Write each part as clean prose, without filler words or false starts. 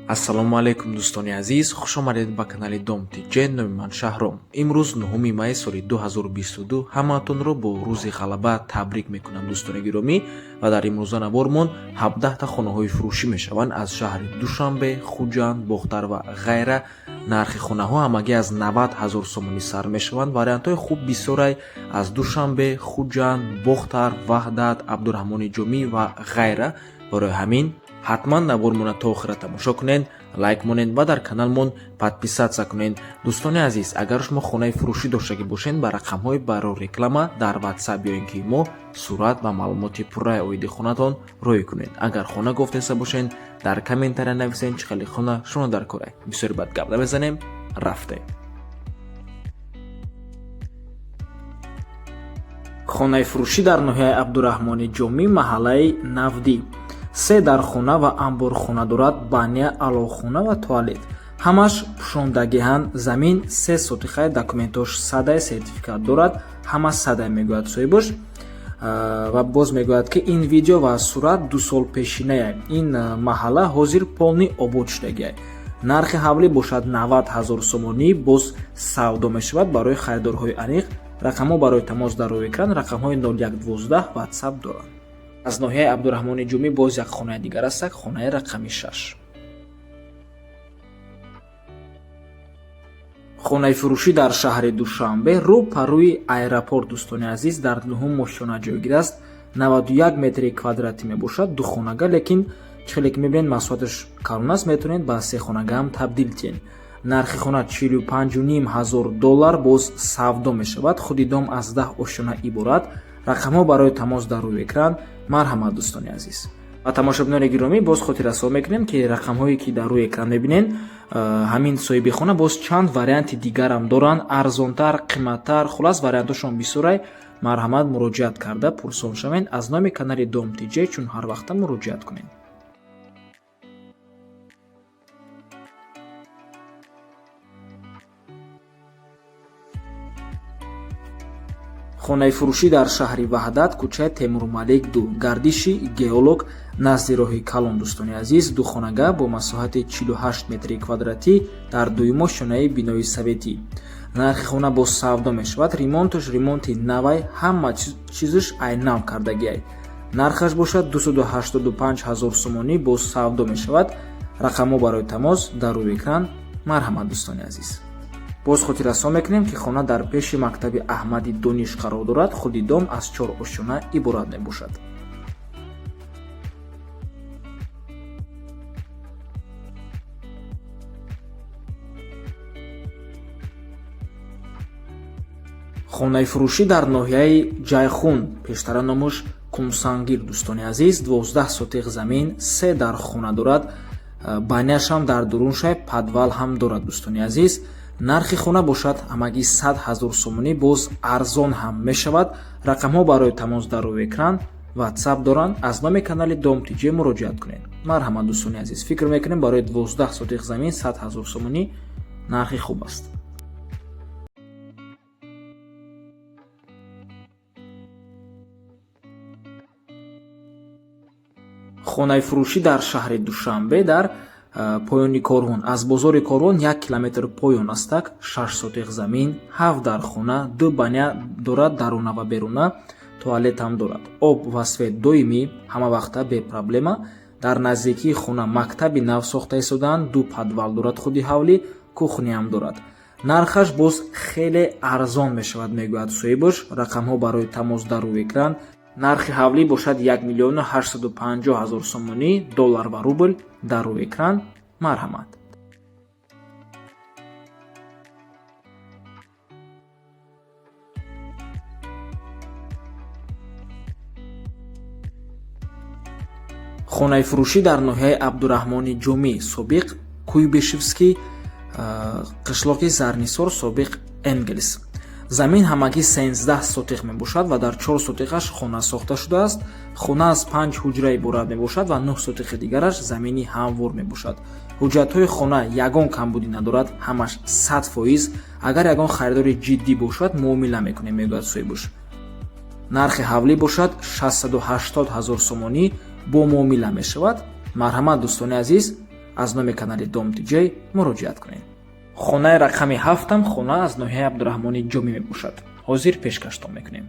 ассалому алайкум дӯстони азиз, хуш омадед ба канали Dom TJ. Номи ман Шаҳром. Имрӯз 9 май соли 2022 ҳамаатонро бо рӯзи ғалаба табрик мекунам дӯстони гиромӣ. ва дар имрӯза набормон 17 хонаҳои фурӯшӣ мешаванд аз шаҳри Душанбе, Хуҷанд, Бохтар ва ғайра. нархи хонаҳо ҳамагӣ аз 90 000 сомонӣ сар мешаванд. вариантҳои хуб бисёрай аз Душанбе, Хуҷанд, Бохтар, Ваҳдат, Абдураҳмони Ҷомӣ ва ғайра. барои ҳамин ҳатман набормона то охира тамошо кунед, лайк монед ва дар каналмон подписатсия кунед. дӯстони азиз, агар шумо хонаи фурӯшӣ доштагӣ бошед, ба рақамҳои барои реклама дар WhatsApp биёед ки мо сурат ва маълумоти пурраи оиди хонатон роӣ кунед. агар хона гуфтеса бошед, дар комментария нависед чӣ хели хона шумо дар корай. бисёри бад гап намезанем, рафтем. хонаи фурӯшӣ дар ноҳияи Абдураҳмони Ҷомӣ, маҳаллаи Навдӣ. 3 дархона ва амборхона дорад, баня, алохона ва туалет. ҳамаш пӯшондагиҳанд. замин 3 сотихаи, документош садай, сертификат дорад. ҳама садай мегӯяд соҳибаш. ва боз мегӯяд ки ин видео ва сурат 2 сол пешинае. ин маҳалла ҳозир полни обод шудагиае. нархи ҳавлӣ бошад 90 000 сомонӣ. боз савдо мешавад барои харидорҳои аниқ. рақамҳо барои тамос дар рӯи экран, рақамҳои 0112 WhatsApp доранд. аз ноҳияи Абдураҳмони Ҷомӣ боз як хонаи дигар аст, хонаи рақами 6. хонаи фурӯшӣ дар шаҳри Душанбе, рӯ па рӯи аэропорт. дӯстони азиз, дар 9 мошина ҷойгир аст. 91 метри квадрати мебошад. духонага, лекин чхеле ки мебинед масоаташ калон аст, метавонед ба 3 хонага ҳам табдил тиҳед. нархи хона $45,500 боз савдо мешавад. худи дом аз 10 ошона иборат. рақамҳо барои тамос дар рӯи экран. марҳамат дӯстони азиз. ва тамошобинони гиромӣ, боз хотиррасо мекунем ки рақамҳое ки дар рӯи экран мебинед, ҳамин соҳиби хона боз чанд варианти дигарам доранд, арзонтар, қиматтар, хулас вариантошон бисёрай. марҳамат, муроҷиат карда пурсон шавед аз номи канали Dom TJ, чун ҳар вақта муроҷиат кунед. хонаи фурӯшӣ дар шаҳри Ваҳдат, кӯчаи Темурмалик 2, гардиши геолог назди роҳи Калон. дӯстони азиз, духонага бо масоҳати 48 метри квадратӣ дар дуюмо шонаи бинои советӣ. нархи хона бо савдо мешавад. ремонтош ремонти навай, ҳама чизаш айнав кардагиай. нархаш бошад 285 000 сомонӣ, бо савдо мешавад. рақамҳо барои тамос дар рӯи экран. марҳамат дӯстони азиз. боз хотиррасо мекунем ки хона дар пеши мактаби Аҳмади Дониш қарор дорад. худи дом аз 4 ошона иборат мебошад. хонаи фурӯшӣ дар ноҳияи Ҷайхун, пештара номаш Кумсангир. дӯстони азиз, 12 сотиқ замин, 3 дархона дорад. баняшам дар дуруншай, падвал ҳам дорад. дӯстони азиз, нархи хона бошад ҳамагӣ 100 000 сомонӣ, боз арзон ҳам мешавад. рақамҳо барои тамос дар рӯи экран. WhatsApp доранд. аз номи канали Dom TJ муроҷиат кунед. марҳамат дӯстони азиз, фикр мекунем барои 12 сотиқ замин 100 000 сомонӣ нархи хуб аст. хонаи фурӯшӣ дар шаҳри Душанбе, дар поёни Корвон. аз бозори Корвон 1 километр поён астак. 6 сотиқ замин, 7 дархона, 2 баня дорад, даруна ва беруна, туалет ҳам дорад. об ва свет доимӣ, ҳама вақта бепроблема. дар наздикии хона мактаби нав сохта истодаанд. 2 падвал дорад, худи ҳавлӣ, кухня ҳам дорад. нархаш боз хеле арзон мешавад, мегӯяд соҳибаш. рақамҳо барои тамос дар рӯи экран. нархи ҳавлӣ бошад 1,850,000 сомонӣ, доллар ва рубл дар рӯи экран. марҳамат. хонаи фурӯшӣ дар ноҳияи Абдураҳмони Ҷомӣ, собиқ Куйбишевский, қишлоқи Зарнисор, собиқ Энгелс. замин ҳамагӣ 13 сотиқ мебошад ва дар 4 сотиқаш хона сохта шудааст. хона аз 5 ҳуҷра иборат мебошад ва 9 сотиқи дигараш замини ҳамвор мебошад. ҳуҷҷатҳои хона ягон камбудӣ надорад, ҳамаш 100%. агар ягон харидори ҷиддӣ бошад, муомила мекунем, мегӯяд соҳибаш. нархи ҳавлӣ бошад 680 000 сомонӣ, бо муомила мешавад. марҳамат дӯстони азиз, аз номи канали Dom TJ муроҷиат кунед. Хонаи рақами 7 хона аз ноҳияи Абдураҳмони Ҷомӣ мебошад. ҳозир пешкаштон мекунем.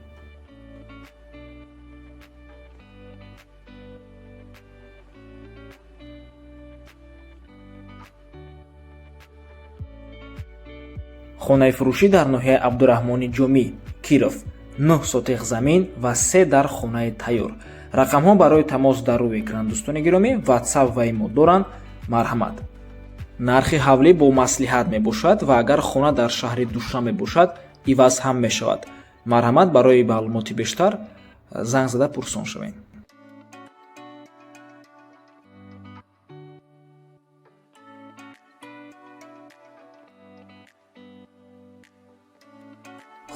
хонаи фурӯшӣ дар ноҳияи Абдураҳмони Ҷомӣ, Киров, 9 сотиқ замин ва 3 дар хонаи тайёр. рақамҳо барои тамос дар рӯи экран дӯстони гиромӣ, WhatsApp ва имо доранд. марҳамат. нархи ҳавлӣ бо маслиҳат мебошад ва агар хона дар шаҳри Душанбе бошад, иваз ҳам мешавад. марҳамат, барои маълумоти бештар занг зада пурсон шавед.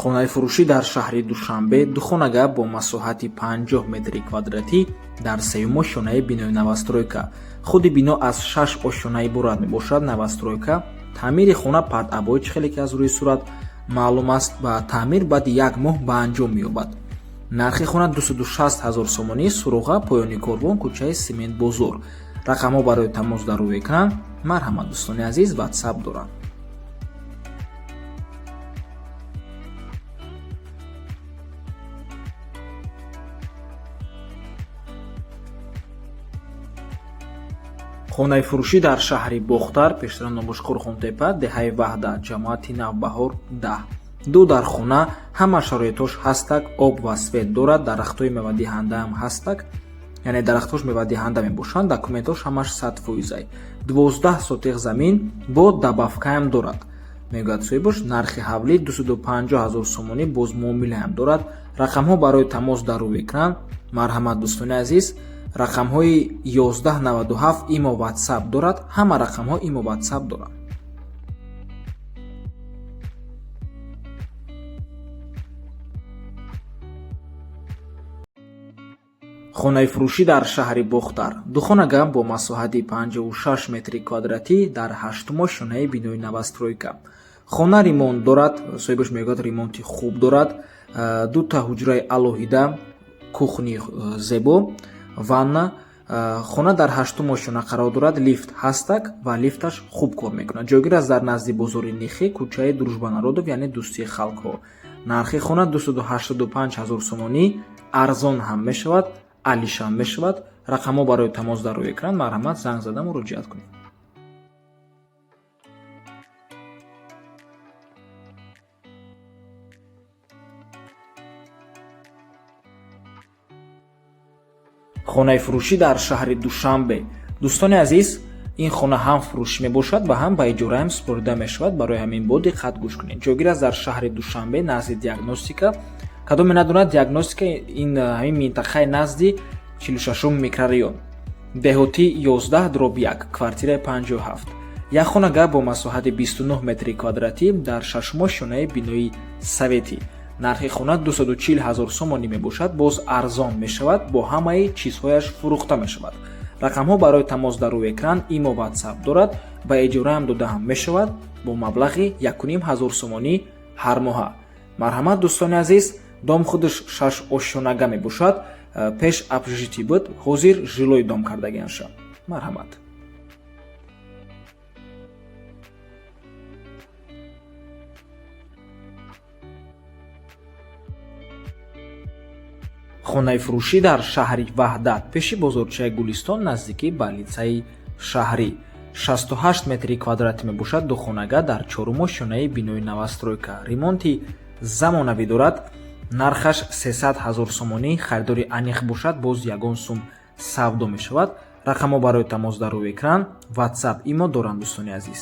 хонаи фурӯшӣ дар шаҳри Душанбе духонага бо масоҳати 50 метри квадратӣ дар сеюм ошёнаи бинои навастройка. худи бино аз 6 ошёна иборат мебошад. навастройка, таъмири хона падъабои чихеле ки аз рӯи сурат маълум аст ба таъмир баъди 1 моҳ ба анҷом меёбад. нархи хона 260 000 сомонӣ, суруға, поёни корвон, кӯчаи Семент бозор. рақамҳо барои тамос дар рӯи экран. марҳамат дӯстони азиз, WhatsApp доранд. хонаи фурӯшӣ дар шаҳри Бохтар, пештара Нобошкор Хонтепа, деҳаи Ваҳда, ҷамоати Навбаҳор 10. ду дар хона, ҳама шароитош ҳастак, об ва свет дорад, дарахтҳои мевадиҳандаам ҳастак, яъне дарахтҳош мевадиҳанда мебошанд, документош ҳамаш 100%. 12 сотиқ замин бо дабавкаам дорад. мегӯяд соҳибош, нархи ҳавлӣ 250 000 сомонӣ, боз муомилаам дорад. рақамҳо барои тамос дар рӯи экран. марҳамат дӯстони азиз, рақамҳои 1197 имо WhatsApp дорад. ҳама рақамҳо имо WhatsApp доранд. хонаи фурӯшӣ дар шаҳри Бохтар, духонага бо масоҳати 56 метри квадратӣ дар 8 ошёнаи бинои навастройка. хона ремонт дорад, соҳибош мегӯяд ремонти хуб дорад. 2 ҳуҷраи алоҳида, кухни зебо, ванна. хона дар 8 ошёна қарор дорад, лифт ҳастак ва лифташ хуб кор мекунад. ҷойгир аст дар назди бозори Нихӣ, кӯчаи Дружбанародов, яъне дӯстии халқҳо. нархи хона 285 000 сомонӣ, арзон ҳам мешавад, алишам мешавад. рақамҳо барои тамос дар рӯи экран. марҳамат, занг зада муроҷиат кунед. хонаи фурӯшӣ дар шаҳри Душанбе. дӯстони азиз, ин хона ҳам фурӯшӣ мебошад ва ҳам ба иҷораам супорида мешавад. барои ҳамин бо диққат гӯш кунед. ҷойгир аст дар шаҳри Душанбе, назди диагностика. кадоме надонад, диагностика ин ҳамин минтақаи назди 46 микрорайон, деҳотӣ 11/1, квартираи 57. як хонага бо масоҳати 29 метри квадратӣ дар 6 ошёнаи бинои Советӣ. нархи хона 240 000 сомонӣ мебошад, боз арзон мешавад, бо ҳамаи чизҳояш фурӯхта мешавад. рақамҳо барои тамос дар рӯи экран. имо WhatsApp дорад, ба иҷораам дода ҳам мешавад, бо маблағи 1500 сомонӣ ҳар моҳа. марҳамат дӯстони азиз, дом худаш 6 ошёнага мебошад. пеш общежитӣ буд, ҳозир жилой дом кардагиаша. марҳамат. хонаи фурӯшӣ дар шаҳри Ваҳдат, пеши бозорчаи Гулистон, наздикӣ ба лицаи шаҳрӣ. 68 метри квадратӣ мебошад. духонага дар 4 ошёнаи бинои навастройка. ремонти замонавӣ дорад. нархаш 300 000 сомонӣ. харидори аниқ бошад, боз 1 сум савдо мешавад. рақамҳо барои тамос дар рӯи экран. WhatsApp имо доранд дӯстони азиз.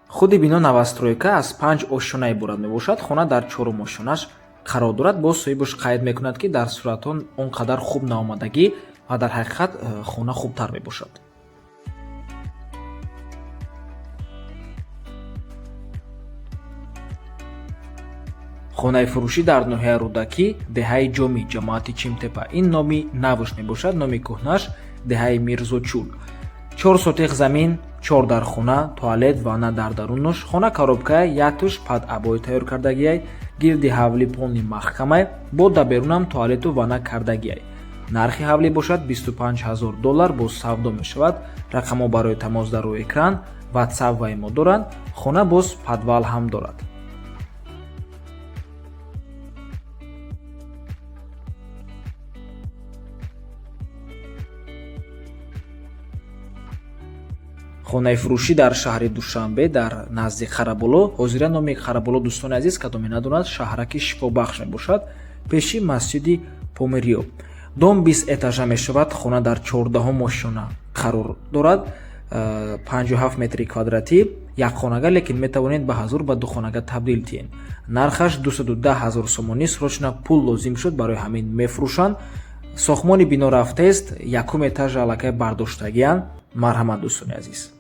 худи бино навастройка аз 5 ошёна иборат мебошад. хона дар 4 ошёнаш қарор дорад. боз соҳибош қайд мекунад ки дар суратон он қадар хуб наомадагӣ ва дар ҳақиқат хона хубтар мебошад. хонаи фурӯшӣ дар ноҳияи Рӯдакӣ, деҳаи Ҷомӣ, ҷамоати Чимтепа. ин номи навш мебошад, номи кӯҳнаш деҳаи Мирзочул. 4 сотиқ замин, 4 дар хона, туалет, ванна дар дарунаш. хона коробкае, яктуш падъабои тайёр кардагиай, гирди ҳавли пони маҳкамай, бо даберунам туалету ванна кардагиай. нархи ҳавлӣ бошад $25000 боз савдо мешавад. рақамҳо барои тамос дар рӯи экран. WhatsApp ва имо доранд. хона боз подвал ҳам дорад. хонаи фурӯшӣ дар шаҳри Душанбе дар назди Хараболо. ҳозира номи Хараболо дӯстони азиз кадоме надонад, шаҳраки шифобахш мебошад пеши масҷиди Померио. дом 20 этажа мешавад. хона дар 14 ошона қарор дорад. 57 метри квадратӣ якхонага, лекин метавонед ба ҳазур ба духонага табдил тиен. нархаш 210 000 сомонӣ. срочна пул лозим шуд, барои ҳамин мефурӯшанд. сохтмони бино рафтааст. якум этажа аллакай бардоштагиян. марҳамат дӯстони азиз.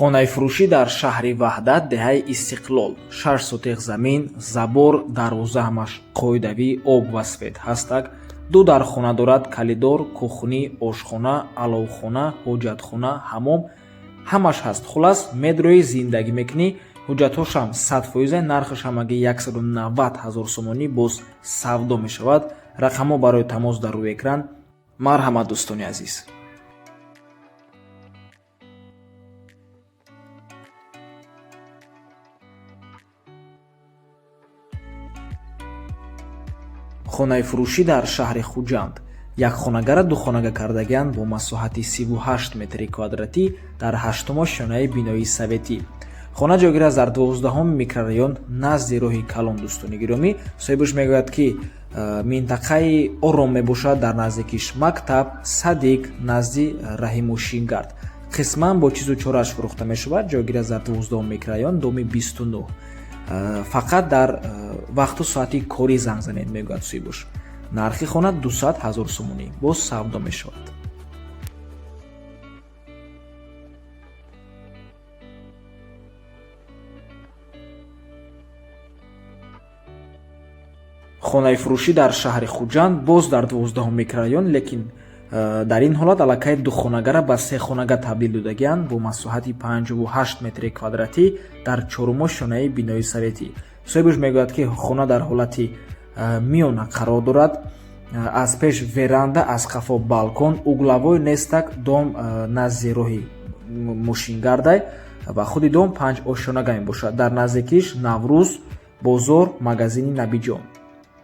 хонаи фурӯшӣ дар шаҳри Ваҳдат, деҳаи Истиқлол. 6 сотиқ замин, забор, дарвозаҳамаш қоидавӣ, об ва сфед ҳастак. 2 дар хона дорад: калидор, кухнӣ, ошхона, аловхона, ҳоҷатхона, ҳаммом ҳамаш ҳаст. хулас медрои зиндагӣ мекунӣ. ҳуҷҷатҳошам 100%. нархашам аги 190 000 сомонӣ боз савдо мешавад. рақамҳо барои тамос дар рӯи экран. марҳамат дӯстони азиз. хонаи фурӯшӣ дар шаҳри Хуҷанд. якхонагара духонага кардагиянд бо масоҳати 38 метри квадратӣ дар 8-ум ошонаи бинои советӣ. хона ҷойгир аст дар 12-ум микрорайон назди роҳи Калон. дӯстони гиромӣ, соҳибаш мегӯяд ки минтақаи ором мебошад дар наздикиш мактаб, садик, назди раҳиму шингард. қисман бо чизу чорааш фурӯхта мешавад. ҷойгир аст дар 12-ум микрорайон, доми 29. фақат дар вақту соати корӣ занг занед, мегӯяд соҳибаш. нархи хона 200 000 сомонӣ боз савдо мешавад. хонаи фурӯшӣ дар шаҳри Хуҷанд, боз дар 12-ум микрорайон, лекин дар ин ҳолат аллакай духонагара ба сехонага табдил додагиянд бо масоҳати 58 метри квадратӣ дар 4-ум ошонаи бинои советӣ. соҳибаш мегӯяд ки хона дар ҳолати миёна қарор дорад. аз пеш веранда, аз қафо балкон, углавой нестак, дом назди роҳи мошингардай ва худи дом 5 ошонага мебошад. дар наздикиш Наврӯз, бозор, магазини Набиҷон.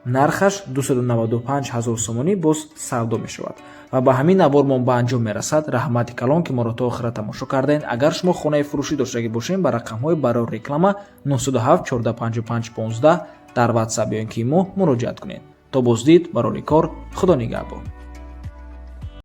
нархаш 295 000 сомонӣ боз савдо мешавад. ва ба ҳамин авормон ба анҷом мерасад. раҳмати калон ки моро то охира тамошо кардаед. агар шумо хонаи фурӯшӣ доштагӣ бошем, ба рақамҳои барои реклама 97 455 15 дар WhatsApp ё ин ки имо муроҷиат кунед. то боздид, барои кор, худо нигаҳбон.